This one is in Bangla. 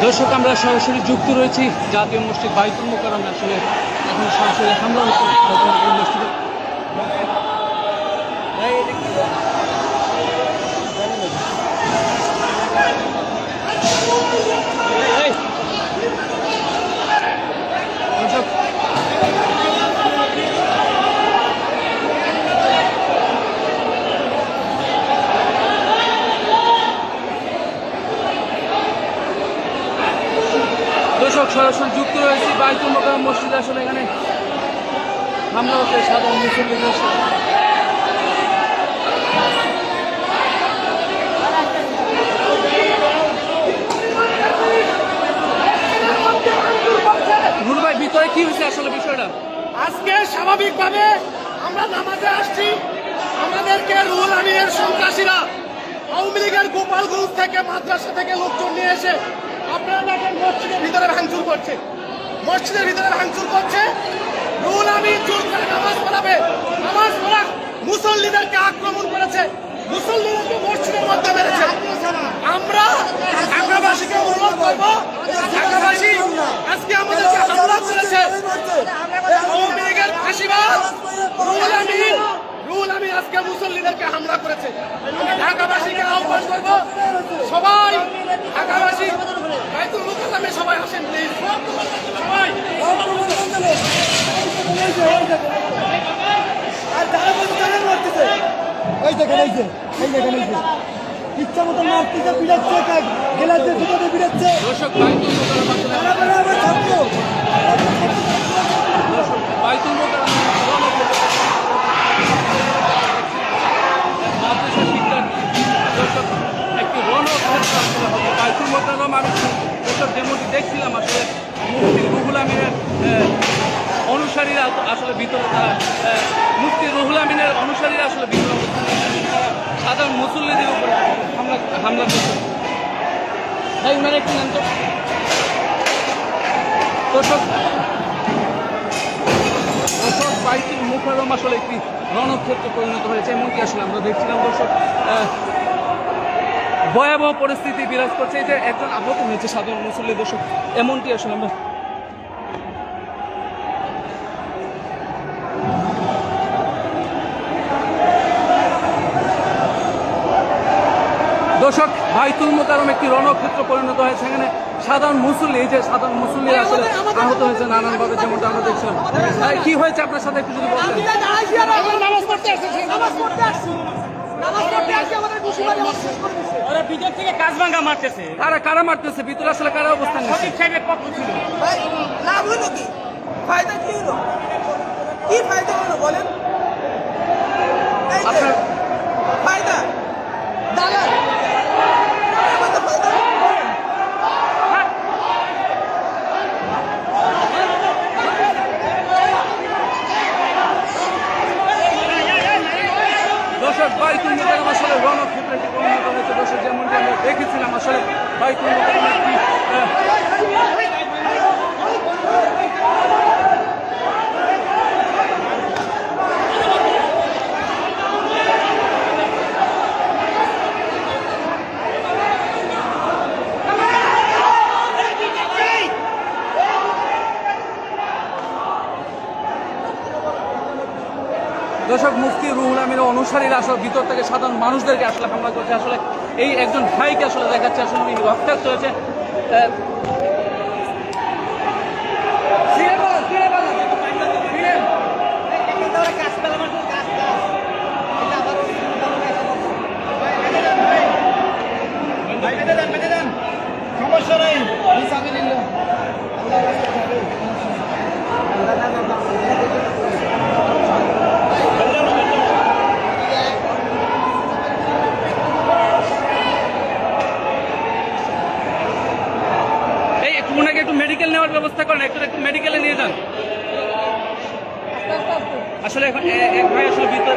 দর্শক, আমরা সরাসরি যুক্ত রয়েছি জাতীয় মসজিদ বাইতুল মোকাররমে। আসলে এখন সরাসরি হামলা হচ্ছে মসজিদে। দর্শক, সরাসরি যুক্ত রয়েছি বাইতুল মোকাররম মসজিদে। আসলে এখানে হামলা হচ্ছে সাধারণ মুসল্লিদের সাথে। নুর ভাই, ভিতরে কি হয়েছে আসলে বিষয়টা? আজকে স্বাভাবিকভাবে আমরা নামাজে আসছি, আমাদেরকে রুহুল আমিনের সন্ত্রাসীরা আওয়ামী লীগের গোপালগঞ্জ থেকে মাদ্রাসা থেকে লোকজন নিয়ে এসে আপনারা দেখেন মসজিদের ভিতরে ভাঙচুর করছে। মসজিদের ভিতরে ভাঙচুর করছে। রুহুল আমিন জোর করে নামাজ পড়াবে, নামাজ পড়া মুসল্লিদেরকে আক্রমণ করেছে, মুসল্লিদেরকে মসজিদের মধ্যে মেরেছে। আমরা ঢাকাবাসীকে অনুরোধ করবো, ঢাকাবাসী আজকে আমাদেরকে হামলা করেছে আওয়ামী লীগের ফাঁসিবাজ রুহুল আমিন আজকে মুসল্লিদেরকে হামলা করেছে। ঢাকাবাসীকে আহ্বান করবো, সবাই ঢাকাবাসী বাইতুল মোকাররমে সবাই আসেন প্লিজ, সবাই। ইচ্ছা মতো মারতেছে, বিড়াচ্ছে, গেলাতে ভিতরে বিড়াচ্ছে। দর্শক, বাইতুল মোকাররমে মাদ্রাসা শিক্ষার্থী দর্শক একটি রণক্ষেত্র আসলে হবে বাইতুল মোকাররম। আমি দর্শক যেমনটি দেখছিলাম, আসলে মুফতি রুহুল আমিনের অনুসারীরা আসলে ভিতরে, তারা মুফতি রুহুল আমিনের অনুসারীরা আসলে ভিতরে সাধারণ মুসল্লিদের উপরে হামলা করছে। ভাই, উনার একটু নেন তো। দর্শক, বাইতুল মোকাররম আসলে একটি রণক্ষেত্রে পরিণত হয়েছে, এমনকি আসলে আমরা দেখছিলাম। দর্শক, ভয়াবহ পরিস্থিতি বিরাজ করছে। এই যে একজন আহত হয়েছে সাধারণ মুসল্লি, দর্শক এমনটি আসলে আমরা দর্শক, বাইতুল মোকাররম একটি রণক্ষেত্র পরিণত হয়েছে। এখানে সাধারণ মুসল্লি, এই যে সাধারণ মুসল্লি আসলে আহত হয়েছে নানানভাবে, যেমনটা আমরা দেখছিলাম। কি হয়েছে আপনার সাথে একটু যদি বলতেন। নামাজ পড়তে আসছি। ওরা ভিতর থেকে কাজ ভাঙা মারতেছে। কারা মারতেছে ভিতরে, আসলে কারা অবস্থান নিচ্ছে? সঠিক সাহেবের পক্ষ ছিল। লাভ হলো কি? ফায়দা কি হলো? কি ফায়দা হলো বলেন? আপনার ফায়দা দালাল। দর্শক, বাইতুল মোকাররম আসলে রণক্ষেত্রে পরিণত হয়েছে। দর্শক, যেমনটি আমরা দেখেছিলাম, আসলে বাইতুল মোকাররম একটি দর্শক, মুফতি রুহুল আমিনের অনুসারীরা আসলে ভিতর থেকে সাধারণ মানুষদেরকে আসলে হামলা করছে। আসলে এই একজন ভাইকে আসলে দেখাচ্ছে, আসলে উনি রক্তাক্ত হয়েছে। সমস্যা নেই। ওনাকে একটু মেডিকেল নেওয়ার ব্যবস্থা করেন, একটু মেডিকেলে নিয়ে যান। আসলে এখন এক ভাই আসলে ভিতরে